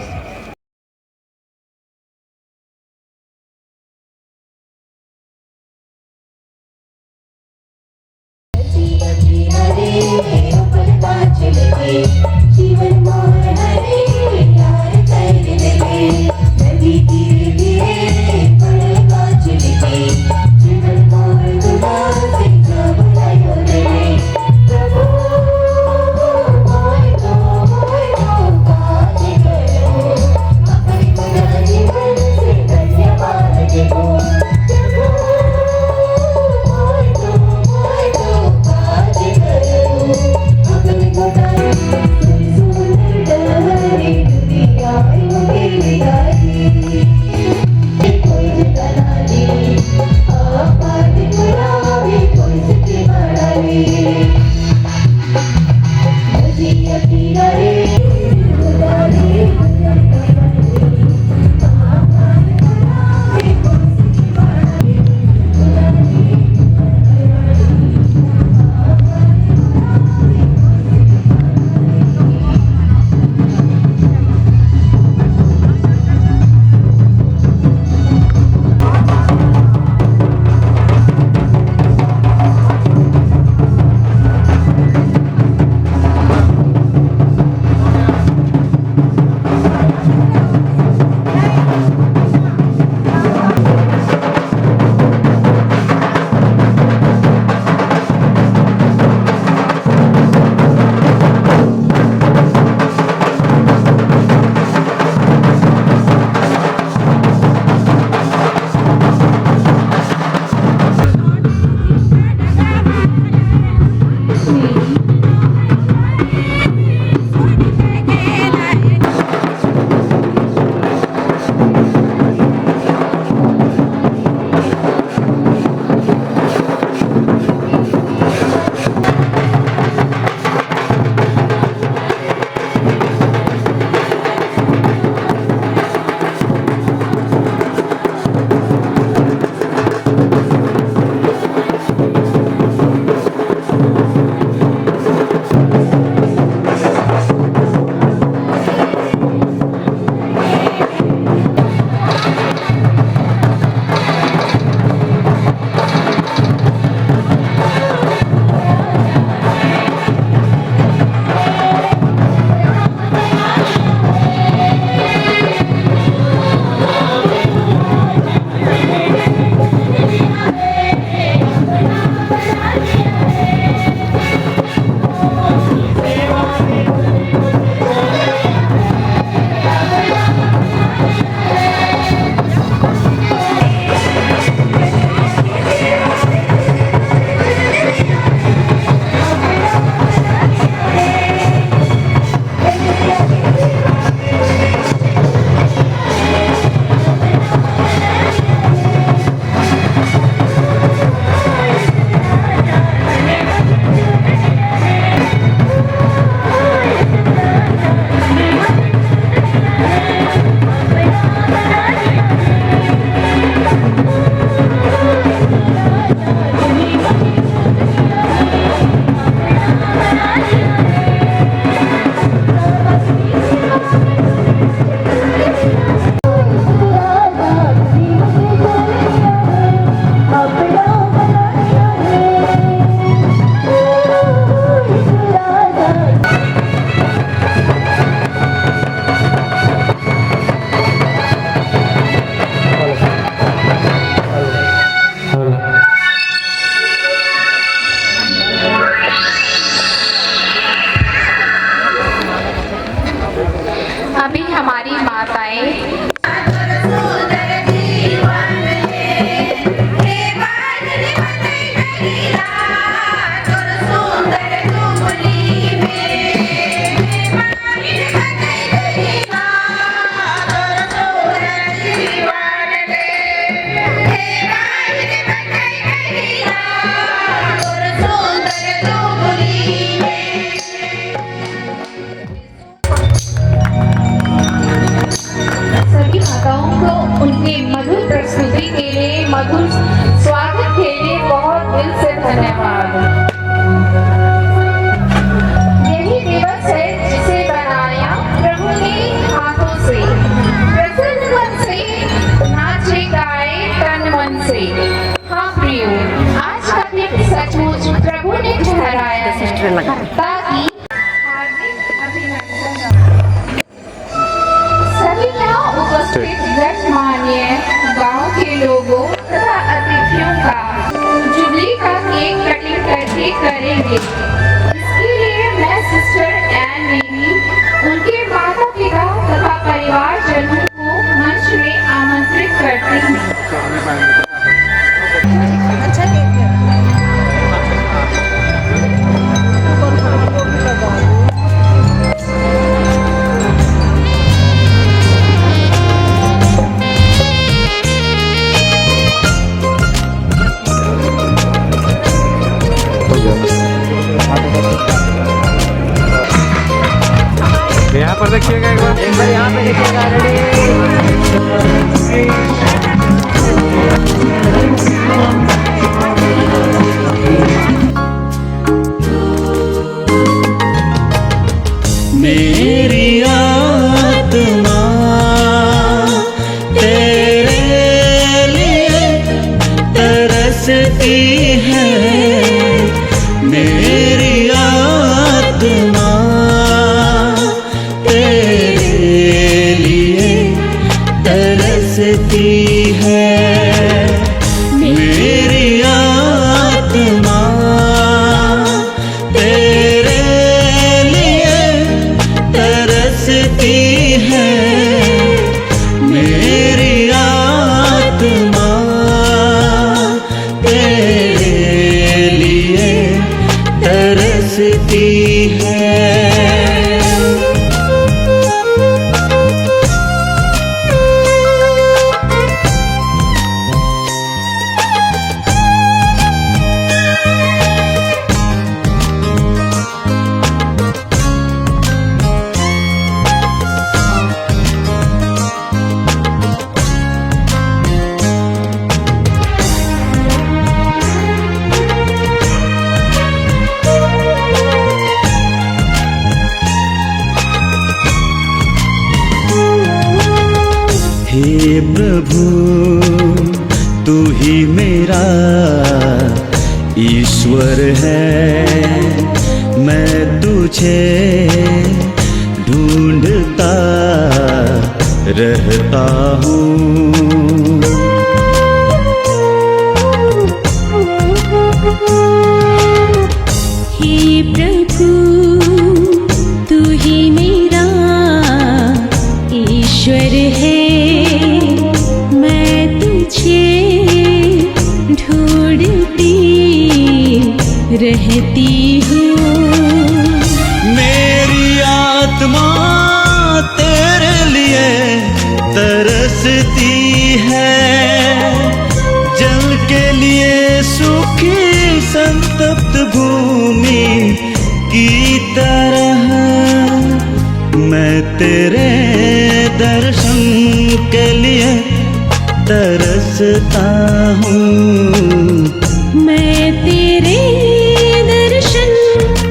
अभी हमारी माताएं सभी माताओं को उनके मधुर प्रस्तुति के लिए, मधुर स्वागत के लिए बहुत दिल से धन्यवाद। यही दिवस है जिसे बनाया प्रभु ने हाथों से, प्रसन्न मन से, नाचे गाए तन मन से। हाँ प्रियो, आज का दिन सचमुच प्रभु ने ठहराया है ताकि उपस्थित गणमान्य गांव के लोगों तथा अतिथियों का जुबली का केक कटिंग करके करेंगे। इसके लिए मैं सिस्टर एन मेरी उनके माता पिता तथा परिवारजनों को मंच में आमंत्रित करती हूँ। यहाँ पर देखिएगा एक बार यहाँ पे देखिएगा। मेरी आत्मा तेरे लिए तरसती है, मेरी आत्मा तेरे लिए तरसती है, मेरी आत्मा तेरे लिए तरसती हे प्रभु तू ही मेरा ईश्वर है, मैं तुझे ढूंढता रहता हूँ। हे प्रभु तू ही मेरा ईश्वर है, मैं तुझे ढूंढती रहती हूँ। मेरी आत्मा तेरे लिए तरसती है, जल के लिए सूखी संतप्त भूमि की तरह। मैं तेरे दर्शन के लिए तरसता हूँ। मैं तेरे दर्शन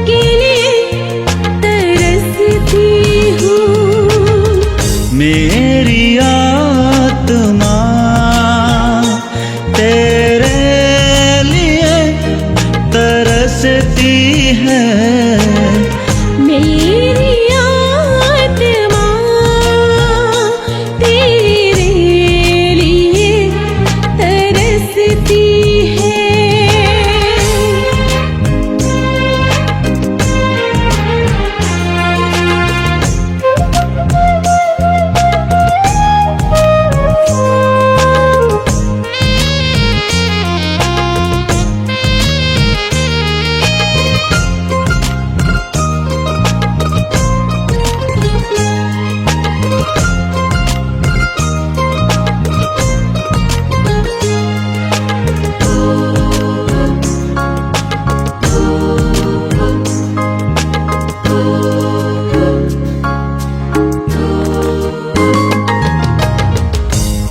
के लिए तरसती हूँ। मेरी आत्मा तेरे लिए तरसती है। मेरी आत्मा तेरे लिए तरसती है।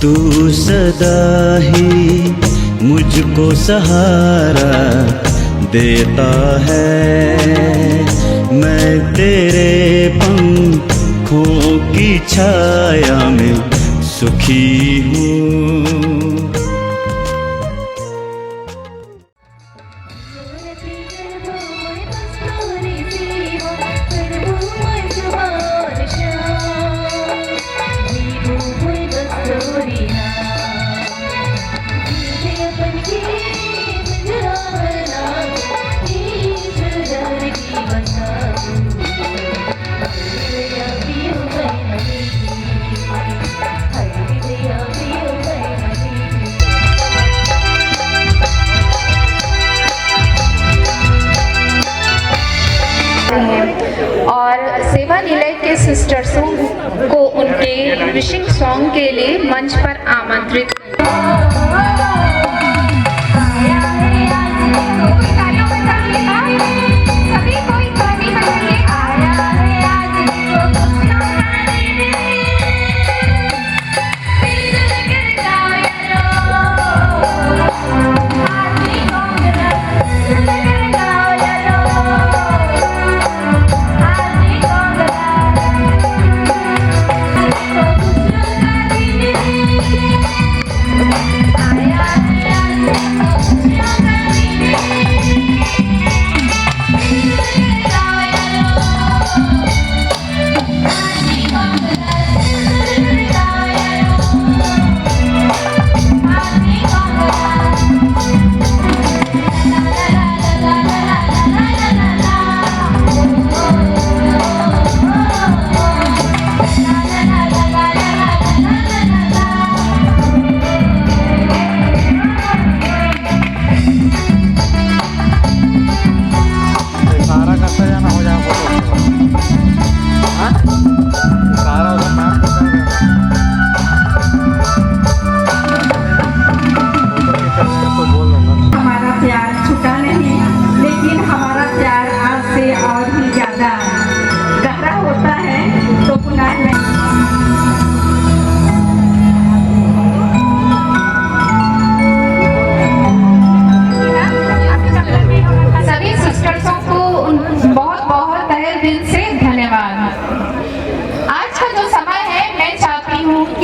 तू सदा ही मुझको सहारा देता है, मैं तेरे पंखों की छाया में सुखी हूँ। और सेवा निलय के सिस्टर्सों को उनके विशिंग सॉन्ग के लिए मंच पर आमंत्रित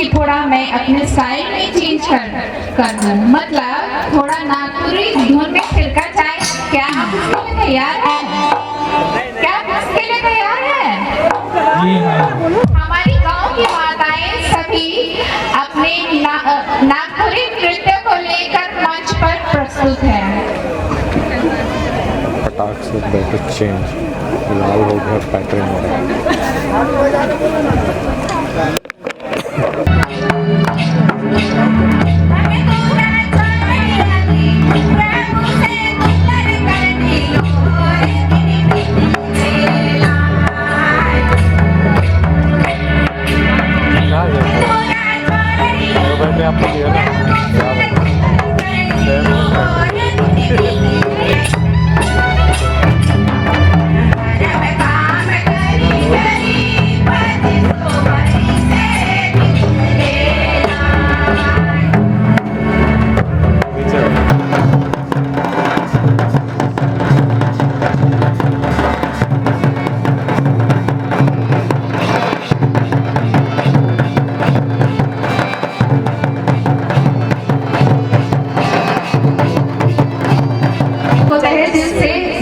कि थोड़ा मैं अपने स्टाइल में चेंज कर दूं, मतलब थोड़ा नागपुरी धुन में छिड़का जाए। क्या आप इसके लिए तैयार हैं? क्या आप इसके लिए तैयार हैं? हमारी गांव की माताएं सभी अपने नागपुरी नृत्य को लेकर मंच पर प्रस्तुत हैं। फटाक से बैठक चेंज लाल हो गया, पैटर्न हो रहा है। आपको दिया ना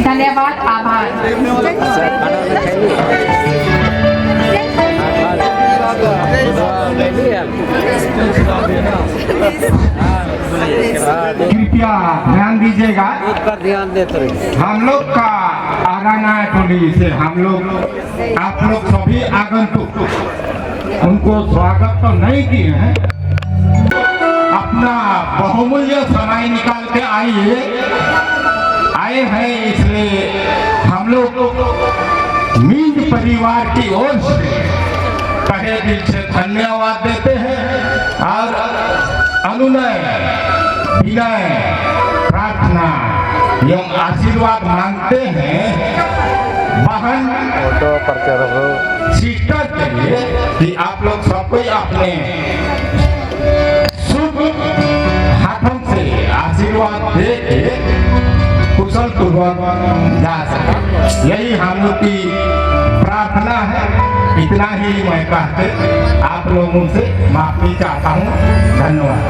धन्यवाद, आभार। कृपया ध्यान दीजिएगा, हम लोग का आराना टोली से हम लोग आप लोग सभी आगंतुक उनको स्वागत तो नहीं किए हैं, अपना बहुमूल्य समय निकाल के आए हैं, इसलिए हम लोग मीज परिवार की ओर से तहे दिल से धन्यवाद देते हैं और अनुनय विनय प्रार्थना एवं आशीर्वाद मांगते हैं बहन सिस्टर के लिए कि आप लोग सबको अपने शुभ हाथों से आशीर्वाद दे के कुशल पूर्वक जा सके, यही हम लोग की प्रार्थना है। इतना ही मैं कहते आप लोगों से माफी चाहता हूँ। धन्यवाद।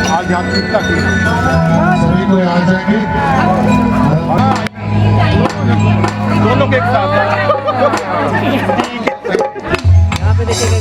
आध्यात्मिकता की सभी को आ जाएंगे दोनों के एक साथ यहाँ पे देखिएगा।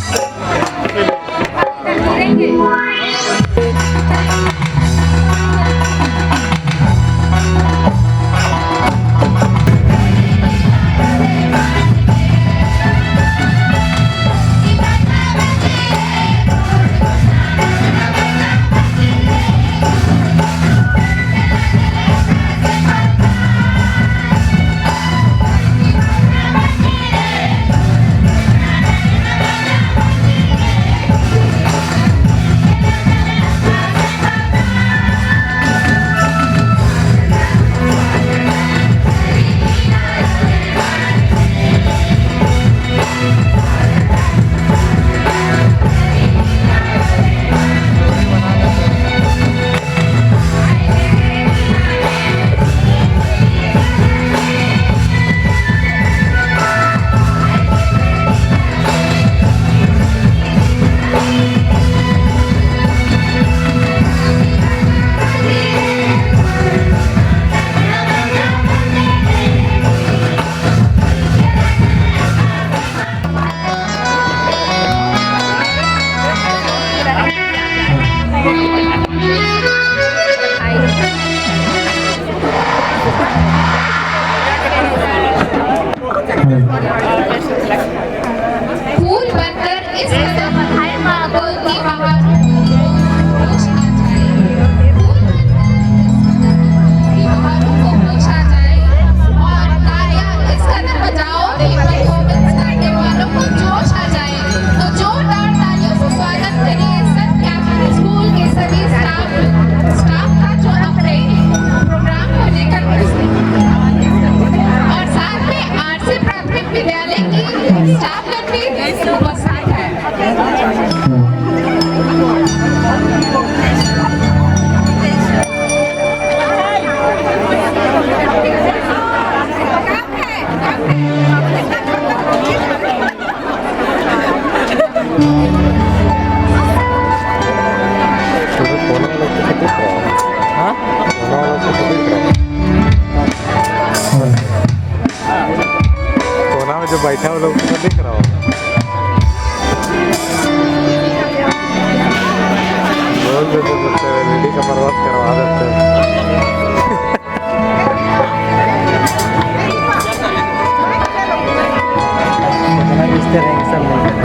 बैठा वो लोग तो दिख रहा होगा। बोल देते रेडी का बर्बाद करवा देते। इस तरह सब नहीं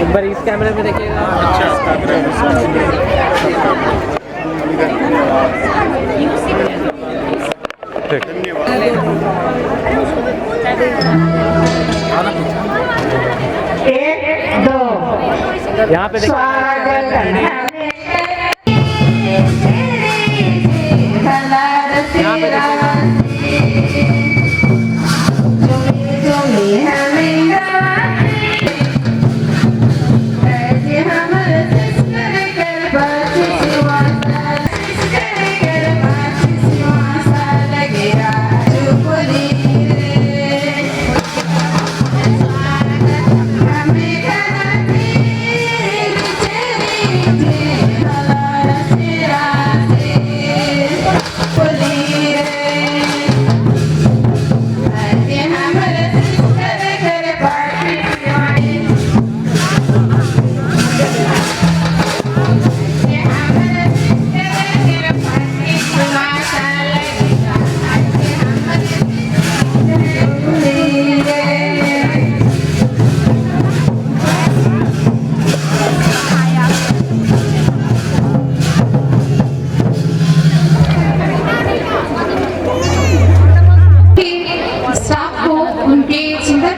एक बार इस कैमरे में देखिएगा। एक दो यहाँ पे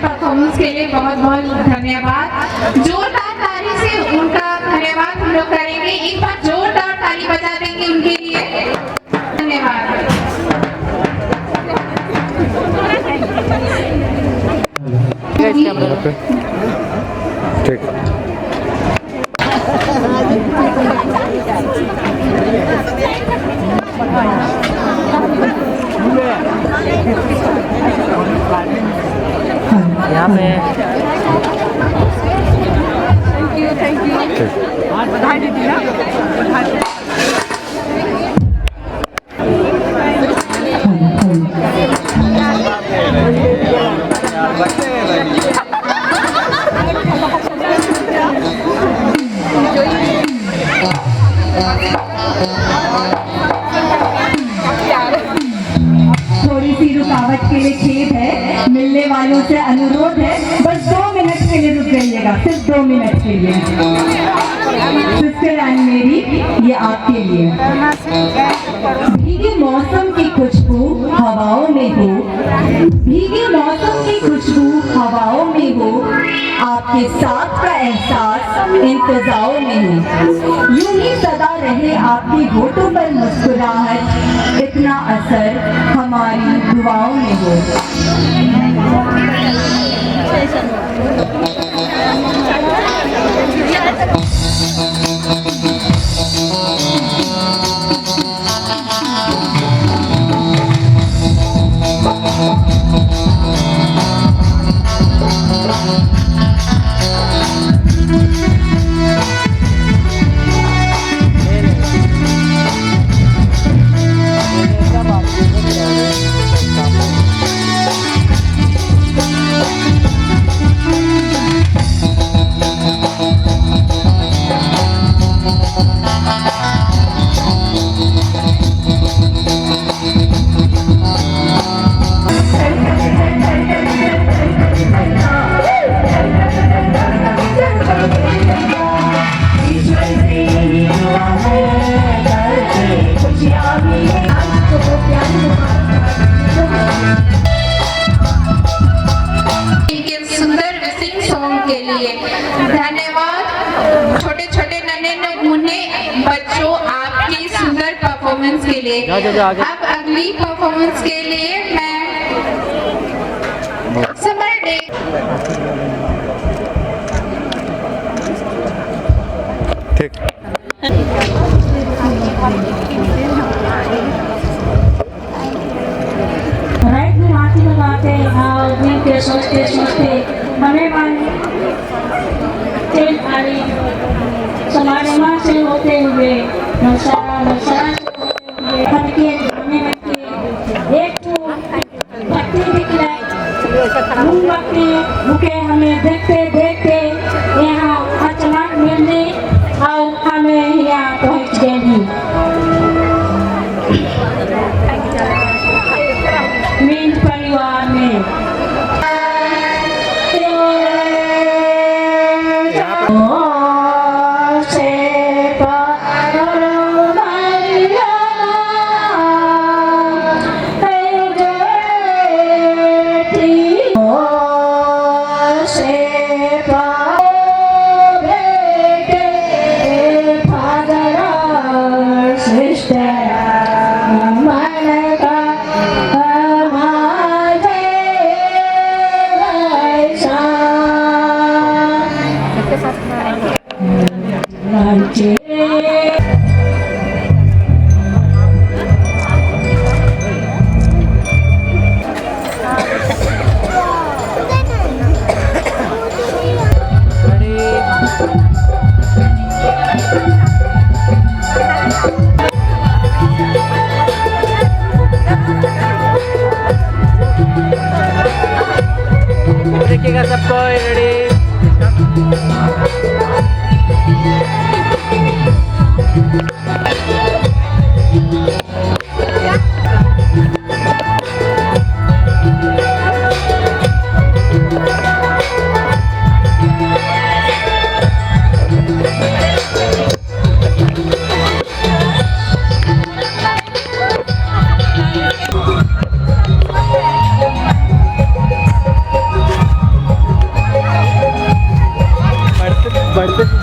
परफॉर्मेंस के लिए बहुत बहुत धन्यवाद। जोरदार ताली से उनका धन्यवाद हम लोग करेंगे। एक बार जोरदार ताली बजा देंगे उनके लिए। धन्यवाद। ठीक। यहाँ पे थैंक यू बधाई दीजिए ना। थोड़ी सी रुकावट के लिए खेद है, मिलने वालों से अनुरोध है बस 2 मिनट के लिए रुक जाइएगा, सिर्फ 2 मिनट के लिए। सिस्टर एंड मेरी, ये आपके लिए। भीगे मौसम की खुशबू हवाओं में हो, भीगे मौसम की खुशबू हवाओं में हो, आपके साथ का एहसास इंतजारों में हो। यूं ही सदा रहे आपके होठों पर मुस्कुराहट, इतना असर हमारी दुआओं में हो। परफॉर्मेंस के लिए। अब अगली परफॉर्मेंस के लिए मैं समर डे राइट में हाथी लगाते और दिल के सोचते सोचते हमें समारमा से होते हुए नशा हटके हमें एक पत्ती दिख रही भूखे हमें देखते देखते यहाँ अचानक मिलने और हमें यहाँ पहुँच गई मीन परिवार में। देखिएगा सबको रेडी।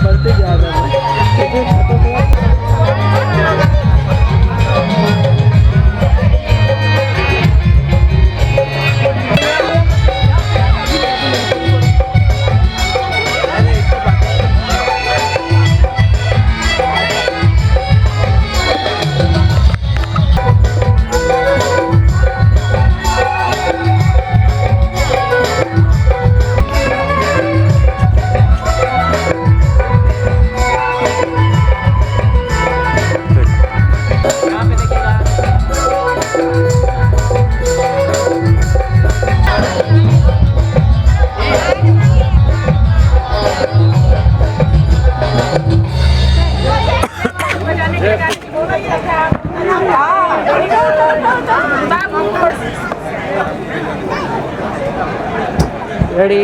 बढ़ते जा रहा है। रेडी।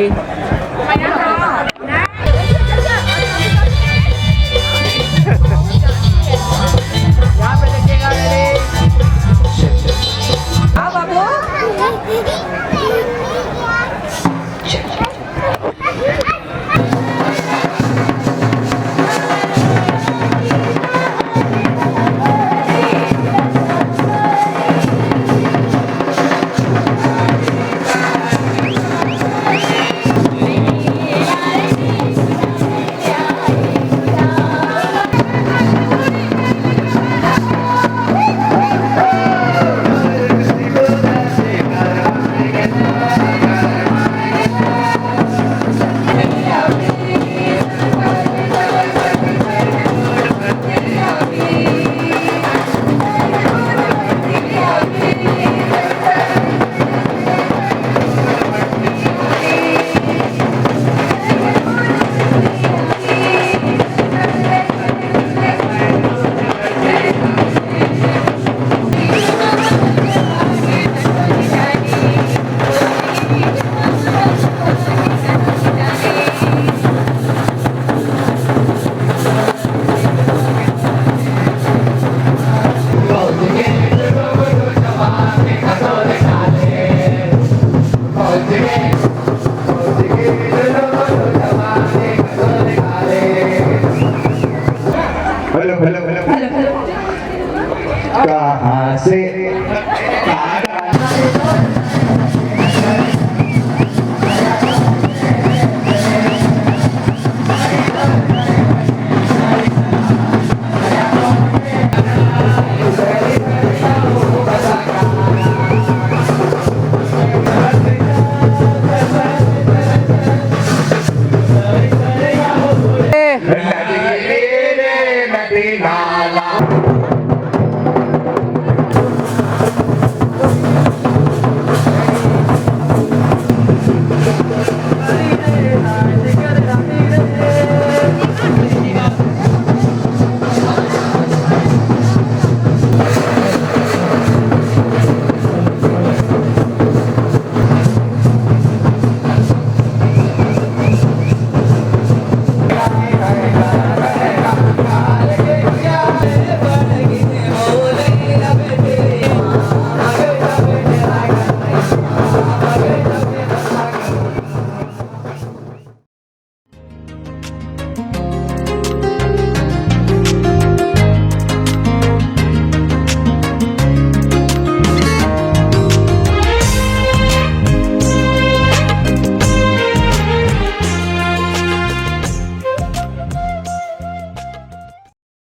कहाँ से